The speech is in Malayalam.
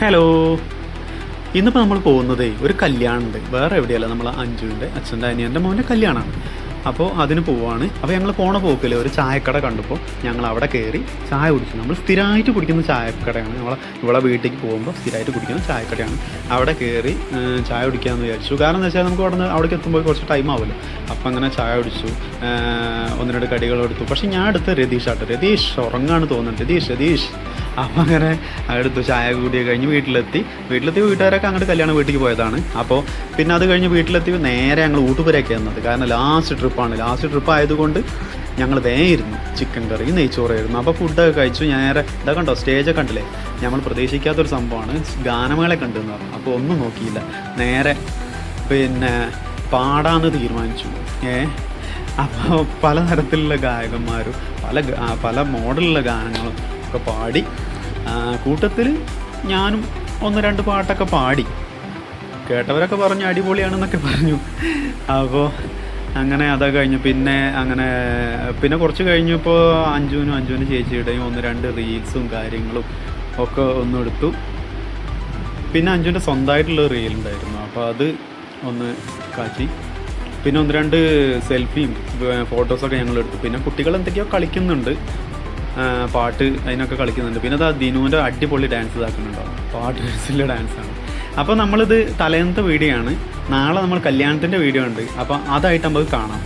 ഹലോ, ഇന്നിപ്പോൾ നമ്മൾ പോകുന്നതേ ഒരു കല്യാണമുണ്ട്. വേറെ എവിടെയല്ല, നമ്മൾ അഞ്ജുവിൻ്റെ അച്ഛൻ്റെ അനിയൻ്റെ മോൻ്റെ കല്യാണമാണ്. അപ്പോൾ അതിന് പോവാണ്. അപ്പോൾ ഞങ്ങൾ പോണ പോക്കിൽ ഒരു ചായക്കട കണ്ടപ്പോൾ ഞങ്ങൾ അവിടെ കയറി ചായ കുടിച്ചു. നമ്മൾ സ്ഥിരമായിട്ട് കുടിക്കുന്ന ചായക്കടയാണ്. ഇവിടെ വീട്ടിലേക്ക് പോകുമ്പോൾ സ്ഥിരമായിട്ട് കുടിക്കുന്ന ചായക്കടയാണ്. അവിടെ കയറി ചായ കുടിക്കാമെന്ന് വിചാരിച്ചു. കാരണം എന്താ വെച്ചാൽ നമുക്ക് അവിടേക്ക് എത്തുമ്പോൾ കുറച്ച് ടൈം ആവുമല്ലോ. അപ്പം അങ്ങനെ ചായ കുടിച്ചു, ഒന്ന് രണ്ട് കടികൾ എടുത്തു. പക്ഷേ ഞാൻ എടുത്ത് രതീഷ് ഉറങ്ങാണ് തോന്നുന്നുണ്ട്. രതീഷ് അപ്പം അങ്ങനെ അടുത്ത് ചായ കൂടി കഴിഞ്ഞ് വീട്ടിലെത്തി വീട്ടുകാരൊക്കെ അങ്ങോട്ട് കല്യാണം വീട്ടിലേക്ക് പോയതാണ്. അപ്പോൾ പിന്നെ അത് കഴിഞ്ഞ് വീട്ടിലെത്തി നേരെ ഞങ്ങൾ ഊട്ടുപുരയൊക്കെ വന്നത്. കാരണം ലാസ്റ്റ് ട്രിപ്പ് ആയതുകൊണ്ട് ഞങ്ങൾ വേയിരുന്നു. ചിക്കൻ കറി നെയ്ച്ചോറായിരുന്നു. അപ്പോൾ ഫുഡൊക്കെ കഴിച്ചു. നേരെ ഇതൊക്കെ കണ്ടോ, സ്റ്റേജൊക്കെ കണ്ടില്ലേ, നമ്മൾ പ്രതീക്ഷിക്കാത്തൊരു സംഭവമാണ്. ഗാനമേള കണ്ടെന്ന് പറഞ്ഞു. അപ്പോൾ ഒന്നും നോക്കിയില്ല, നേരെ പിന്നെ പാടാന്ന് തീരുമാനിച്ചു. അപ്പോൾ പലതരത്തിലുള്ള ഗായകന്മാരും പല മോഡലുള്ള ഗാനങ്ങളും ഒക്കെ പാടി. കൂട്ടത്തിൽ ഞാനും ഒന്ന് രണ്ട് പാട്ടൊക്കെ പാടി. കേട്ടവരൊക്കെ പറഞ്ഞു അടിപൊളിയാണെന്നൊക്കെ പറഞ്ഞു. അപ്പോൾ അങ്ങനെ അതൊക്കെ കഴിഞ്ഞു. പിന്നെ കുറച്ച് കഴിഞ്ഞപ്പോൾ അഞ്ജുവിൻ്റെ ചേച്ചിയുടെയും ഒന്ന് രണ്ട് റീൽസും കാര്യങ്ങളും ഒക്കെ ഒന്നും എടുത്തു. പിന്നെ അഞ്ജുവിൻ്റെ സ്വന്തമായിട്ടുള്ള റീലുണ്ടായിരുന്നു, അപ്പോൾ അത് ഒന്ന് കാച്ചി. പിന്നെ ഒന്ന് രണ്ട് സെൽഫിയും ഫോട്ടോസൊക്കെ ഞങ്ങൾ എടുത്തു. പിന്നെ കുട്ടികൾ എന്തൊക്കെയോ കളിക്കുന്നുണ്ട്, പാട്ട് അതിനൊക്കെ കളിക്കുന്നുണ്ട്. പിന്നെ അത് ദിനുവിൻ്റെ അടിപൊളി ഡാൻസ് ഇതാക്കുന്നുണ്ടാവും, പാട്ട് ഡാൻസിലെ ഡാൻസാണ്. അപ്പോൾ നമ്മളിത് തലേന്നത്തെ വീഡിയോ ആണ്. നാളെ നമ്മൾ കല്യാണത്തിൻ്റെ വീഡിയോ ഉണ്ട്. അപ്പോൾ അതായിട്ട് നമുക്ക് കാണാം.